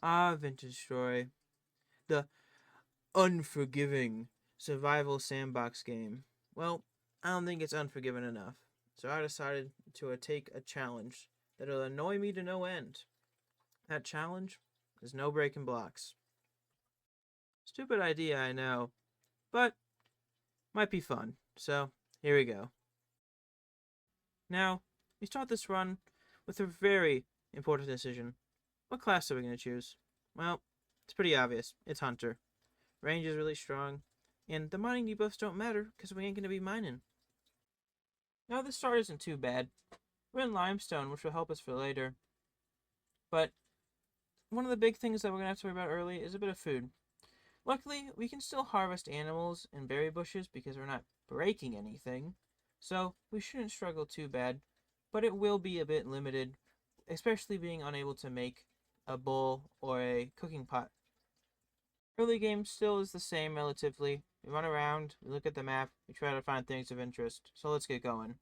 Ah, Vintage Story. The unforgiving survival sandbox game. Well, I don't think it's unforgiving enough. So I decided to take a challenge that'll annoy me to no end. That challenge is no breaking blocks. Stupid idea, I know, but might be fun. So here we go. Now, we start this run with a very important decision. What class are we going to choose? Well, it's pretty obvious. It's Hunter. Range is really strong, and the mining debuffs don't matter because we ain't going to be mining. Now, this start isn't too bad. We're in limestone, which will help us for later. But one of the big things that we're going to have to worry about early is a bit of food. Luckily, we can still harvest animals and berry bushes because we're not breaking anything, so we shouldn't struggle too bad, but it will be a bit limited, especially being unable to make a bowl or a cooking pot. Early game still is the same relatively. We run around, we look at the map, we try to find things of interest, so let's get going.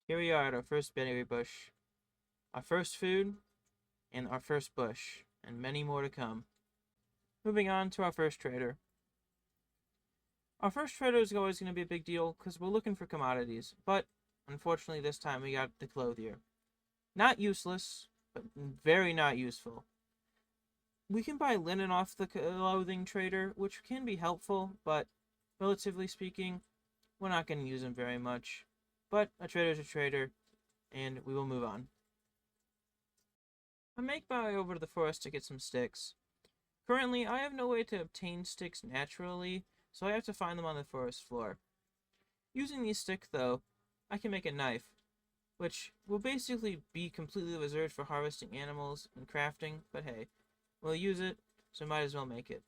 Here we are at our first berry bush, our first food, and our first bush, and many more to come. Moving on to our first trader. Our first trader is always going to be a big deal because we're looking for commodities, but unfortunately this time we got the clothier. Not useless, but very not useful. We can buy linen off the clothing trader, which can be helpful, but relatively speaking, we're not going to use him very much. But a trader's a trader, and we will move on. I make my way over to the forest to get some sticks. Currently, I have no way to obtain sticks naturally, so I have to find them on the forest floor. Using these sticks, though, I can make a knife, which will basically be completely reserved for harvesting animals and crafting, but hey, we'll use it, so might as well make it.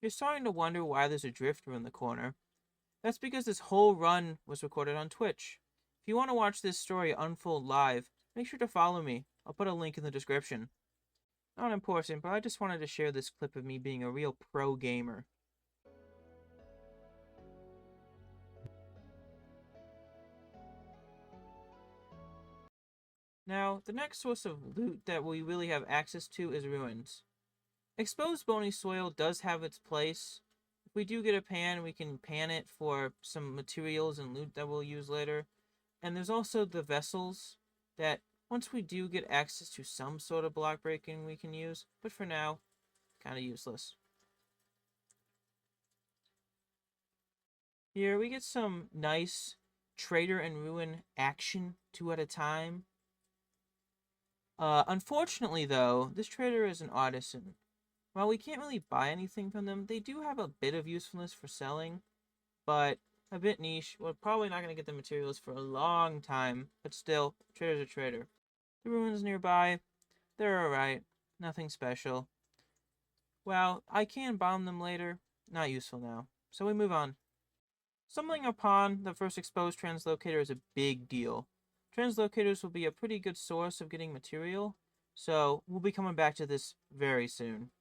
You're starting to wonder why there's a drifter in the corner. That's because this whole run was recorded on Twitch. If you want to watch this story unfold live, make sure to follow me. I'll put a link in the description. Not important, but I just wanted to share this clip of me being a real pro gamer. Now, the next source of loot that we really have access to is ruins. Exposed bony soil does have its place. If we do get a pan, we can pan it for some materials and loot that we'll use later. And there's also the vessels that once we do get access to some sort of block breaking we can use, but for now, kind of useless. Here we get some nice trader and ruin action 2 at a time. Unfortunately though, this trader is an artisan. While we can't really buy anything from them, they do have a bit of usefulness for selling, but a bit niche. We're probably not going to get the materials for a long time, but still, trader's a trader. The ruins nearby, they're alright. Nothing special. Well, I can bomb them later. Not useful now. So we move on. Stumbling upon the first exposed translocator is a big deal. Translocators will be a pretty good source of getting material, so we'll be coming back to this very soon.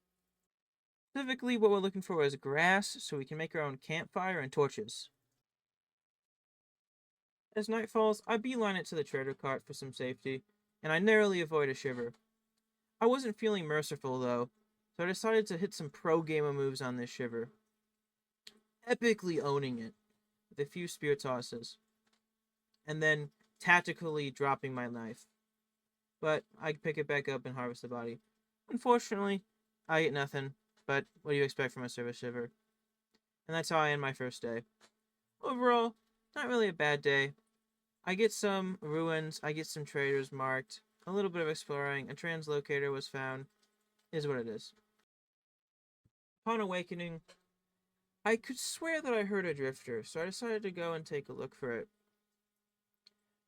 Specifically, what we're looking for is grass, so we can make our own campfire and torches. As night falls, I beeline it to the trader cart for some safety, and I narrowly avoid a shiver. I wasn't feeling merciful, though, so I decided to hit some pro gamer moves on this shiver. Epically owning it, with a few spear tosses, and then tactically dropping my knife. But I pick it back up and harvest the body. Unfortunately, I get nothing, but what do you expect from a service shiver? And that's how I end my first day. Overall, not really a bad day. I get some ruins, I get some traders marked, a little bit of exploring, a translocator was found, is what it is. Upon awakening, I could swear that I heard a drifter, so I decided to go and take a look for it.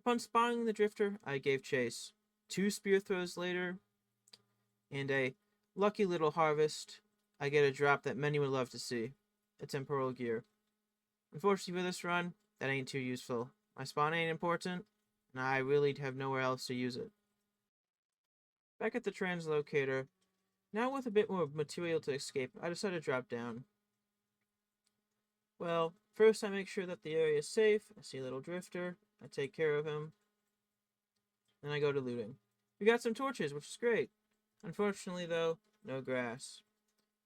Upon spotting the drifter, I gave chase. 2 spear throws later, and a lucky little harvest, I get a drop that many would love to see. A temporal gear. Unfortunately for this run, that ain't too useful. My spawn ain't important, and I really have nowhere else to use it. Back at the translocator, now with a bit more material to escape, I decide to drop down. Well, first I make sure that the area is safe. I see a little drifter. I take care of him. Then I go to looting. We got some torches, which is great. Unfortunately, though, no grass.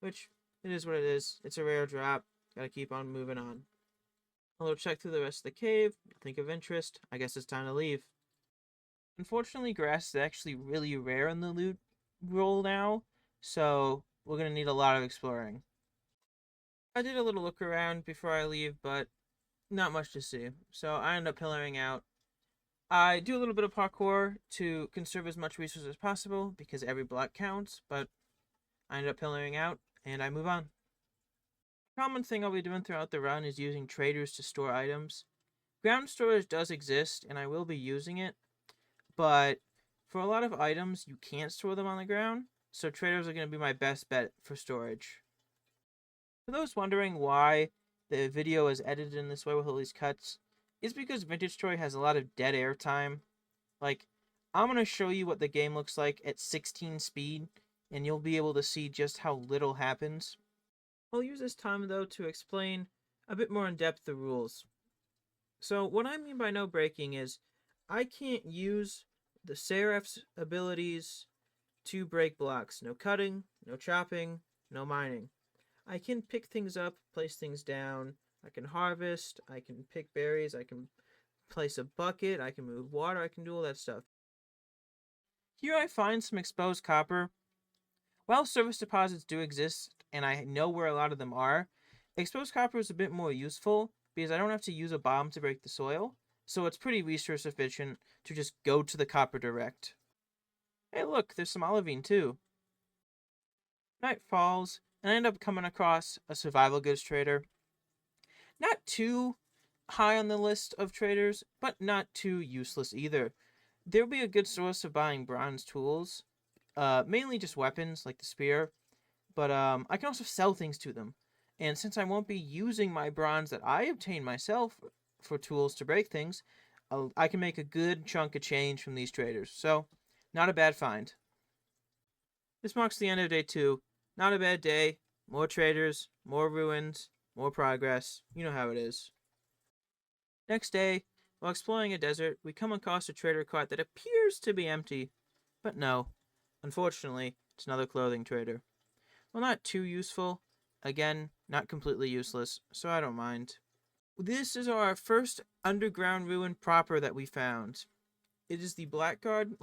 Which, it is what it is. It's a rare drop. Gotta keep on moving on. A little check through the rest of the cave. Think of interest. I guess it's time to leave. Unfortunately, grass is actually really rare in the loot roll now, so we're gonna need a lot of exploring. I did a little look around before I leave, but not much to see, so I end up pillaring out. I do a little bit of parkour to conserve as much resources as possible because every block counts, but I end up pillaring out and I move on. A common thing I'll be doing throughout the run is using traders to store items. Ground storage does exist and I will be using it, but for a lot of items you can't store them on the ground, so traders are going to be my best bet for storage. For those wondering why the video is edited in this way with all these cuts, it's because Vintage Story has a lot of dead air time. Like, I'm going to show you what the game looks like at 16 speed, and you'll be able to see just how little happens. I'll use this time, though, to explain a bit more in depth the rules. So, what I mean by no breaking is, I can't use the Seraph's abilities to break blocks. No cutting, no chopping, no mining. I can pick things up, place things down, I can harvest, I can pick berries, I can place a bucket, I can move water, I can do all that stuff. Here I find some exposed copper. While surface deposits do exist, and I know where a lot of them are, exposed copper is a bit more useful because I don't have to use a bomb to break the soil, so it's pretty resource efficient to just go to the copper direct. Hey look, there's some olivine too. Night falls, and I end up coming across a survival goods trader. Not too high on the list of traders, but not too useless either. There'll be a good source of buying bronze tools, mainly just weapons like the spear, but I can also sell things to them. And since I won't be using my bronze that I obtained myself for tools to break things, I can make a good chunk of change from these traders. So, not a bad find. This marks the end of day 2. Not a bad day. More traders, more ruins, more progress. You know how it is. Next day, while exploring a desert, we come across a trader cart that appears to be empty. But no. Unfortunately, it's another clothing trader. Well, not too useful. Again, not completely useless, so I don't mind. This is our first underground ruin proper that we found. It is the Blackguard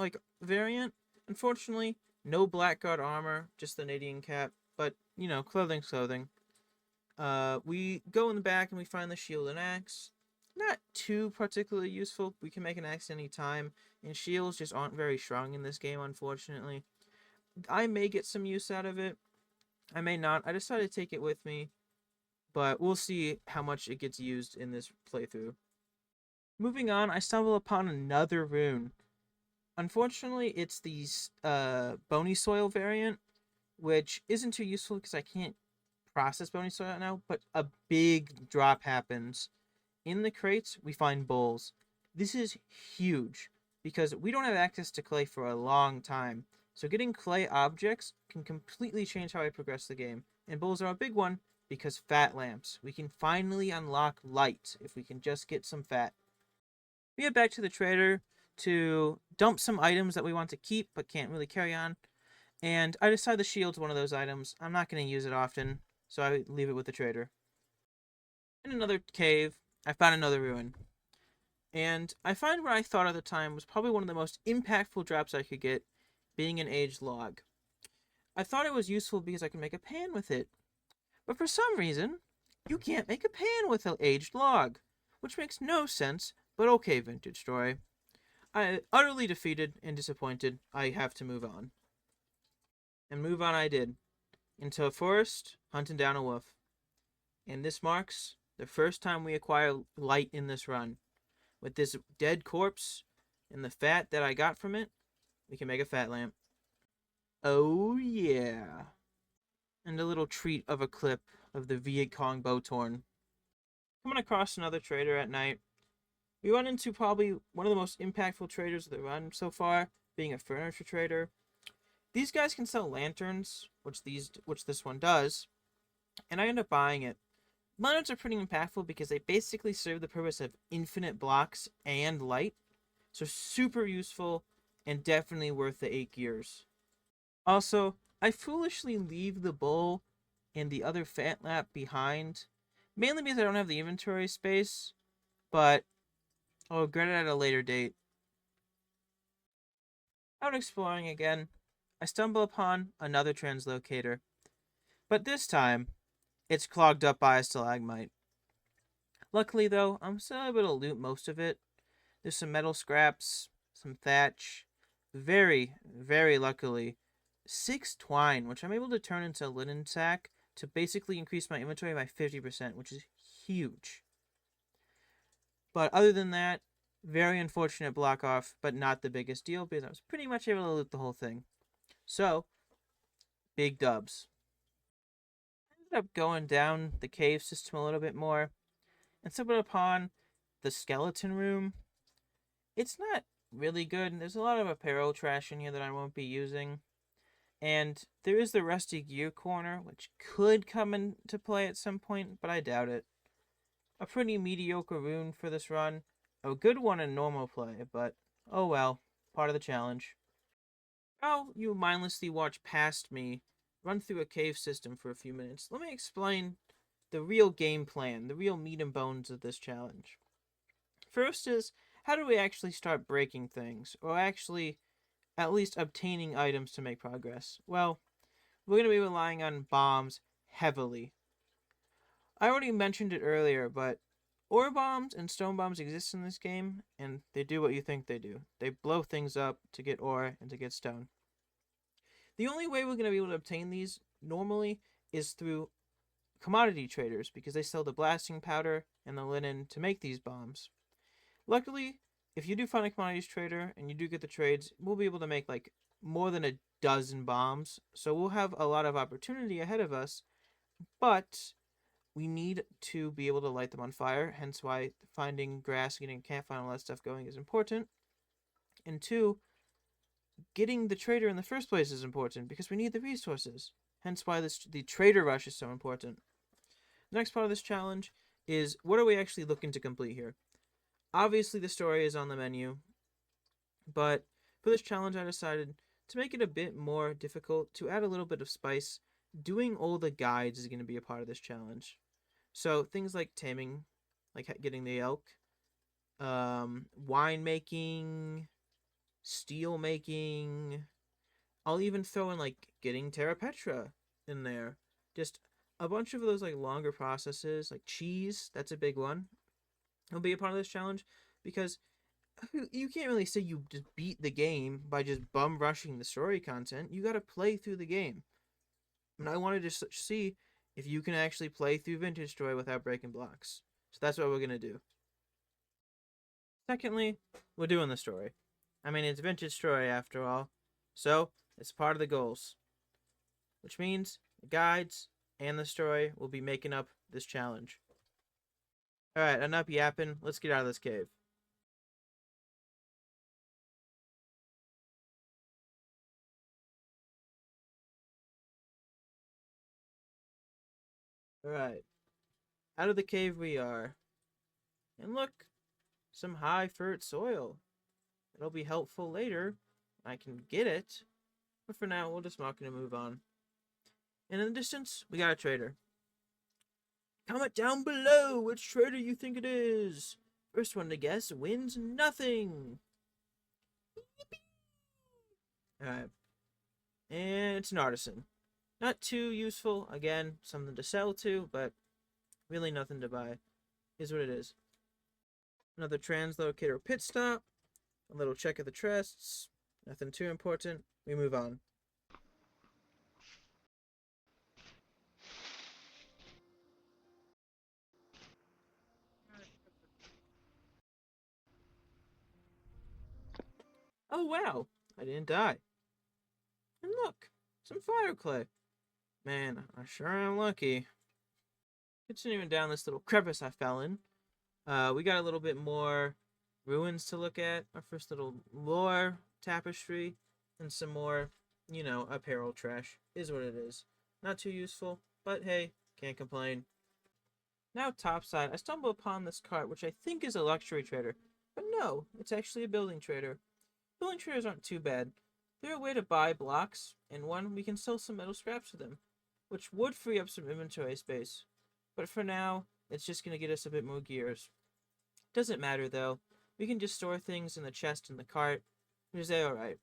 variant. Unfortunately, no Blackguard armor, just the Nadian cap. But, you know, clothing's clothing. We go in the back and we find the shield and axe. Not too particularly useful. We can make an axe any time, and shields just aren't very strong in this game, unfortunately. I may get some use out of it. I may not. I decided to take it with me, but we'll see how much it gets used in this playthrough. Moving on, I stumble upon another rune. Unfortunately, it's the bony soil variant, which isn't too useful because I can't process bony soil now, but a big drop happens. In the crates, we find bowls. This is huge because we don't have access to clay for a long time. So getting clay objects can completely change how I progress the game. And bowls are a big one because fat lamps. We can finally unlock light if we can just get some fat. We head back to the trader to dump some items that we want to keep but can't really carry on. And I decide the shield's one of those items. I'm not going to use it often, so I leave it with the trader. In another cave, I found another ruin. And I find what I thought at the time was probably one of the most impactful drops I could get, being an aged log. I thought it was useful because I could make a pan with it. But for some reason, you can't make a pan with an aged log, which makes no sense, but okay, Vintage Story. Utterly defeated and disappointed, I have to move on. And move on I did, into a forest, hunting down a wolf. And this marks the first time we acquire light in this run. With this dead corpse and the fat that I got from it, we can make a fat lamp. Oh yeah. And a little treat of a clip of the Viet Cong Bowtorn. Coming across another trader at night, we run into probably one of the most impactful traders of the run so far, being a furniture trader. These guys can sell lanterns, which this one does, and I end up buying it. Lanterns are pretty impactful because they basically serve the purpose of infinite blocks and light, so super useful and definitely worth the 8 gears. Also, I foolishly leave the bowl and the other fat lap behind, mainly because I don't have the inventory space, but I'll regret it at a later date. Out exploring again, I stumble upon another translocator, but this time, it's clogged up by a stalagmite. Luckily, though, I'm still able to loot most of it. There's some metal scraps, some thatch. Very, very luckily, 6 twine, which I'm able to turn into a linen sack to basically increase my inventory by 50%, which is huge. But other than that, very unfortunate block off, but not the biggest deal because I was pretty much able to loot the whole thing. So, big dubs. I ended up going down the cave system a little bit more and stumbled upon the skeleton room. It's not really good. There's a lot of apparel trash in here that I won't be using. And there is the rusty gear corner, which could come into play at some point, but I doubt it. A pretty mediocre rune for this run. A good one in normal play, but oh well, part of the challenge. Oh, you mindlessly watch past me run through a cave system for a few minutes. Let me explain the real game plan, the real meat and bones of this challenge. First is, how do we actually start breaking things, or actually at least obtaining items to make progress? Well, we're going to be relying on bombs heavily. I already mentioned it earlier, but ore bombs and stone bombs exist in this game, and they do what you think they do. They blow things up to get ore and to get stone. The only way we're going to be able to obtain these normally is through commodity traders, because they sell the blasting powder and the linen to make these bombs. Luckily, if you do find a commodities trader and you do get the trades, we'll be able to make like more than a dozen bombs. So we'll have a lot of opportunity ahead of us, but we need to be able to light them on fire. Hence why finding grass, getting a campfire, and all that stuff going is important. And two, getting the trader in the first place is important because we need the resources. Hence why the trader rush is so important. The next part of this challenge is, what are we actually looking to complete here? Obviously, the story is on the menu, but for this challenge, I decided to make it a bit more difficult, to add a little bit of spice. Doing all the guides is going to be a part of this challenge. So things like taming, like getting the elk, wine making, steel making. I'll even throw in like getting Terra Petra in there. Just a bunch of those like longer processes, like cheese. That's a big one. It'll be a part of this challenge because you can't really say you just beat the game by just bum rushing the story content. You got to play through the game. And I wanted to see if you can actually play through Vintage Story without breaking blocks. So that's what we're going to do. Secondly, we're doing the story. I mean, it's Vintage Story after all. So it's part of the goals. Which means the guides and the story will be making up this challenge. Alright, enough yapping. Let's get out of this cave. Alright, out of the cave we are. And look, some high fert soil. It'll be helpful later. I can get it. But for now, we're just not going to move on. And in the distance, we got a trader. Comment down below which trader you think it is. First one to guess wins nothing. Alright. And it's an artisan. Not too useful. Again, something to sell to, but really nothing to buy. Is what it is. Another translocator pit stop. A little check of the chests. Nothing too important. We move on. Oh wow, I didn't die. And look, some fire clay. Man, I sure am lucky. Continuing down this little crevice I fell in, we got a little bit more ruins to look at. Our first little lore tapestry, and some more, apparel trash. Is what it is. Not too useful, but hey, can't complain. Now topside, I stumble upon this cart, which I think is a luxury trader. But no, it's actually a building trader. Building traders aren't too bad. They're a way to buy blocks, and one, we can sell some metal scraps for them, which would free up some inventory space. But for now, it's just going to get us a bit more gears. Doesn't matter though, we can just store things in the chest in the cart, which is alright.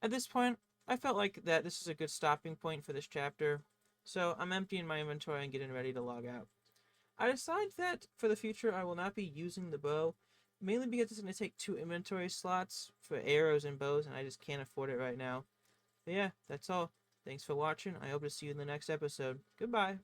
At this point, I felt like that this is a good stopping point for this chapter, so I'm emptying my inventory and getting ready to log out. I decided that for the future I will not be using the bow, mainly because it's going to take 2 inventory slots for arrows and bows, and I just can't afford it right now. But yeah, that's all. Thanks for watching. I hope to see you in the next episode. Goodbye.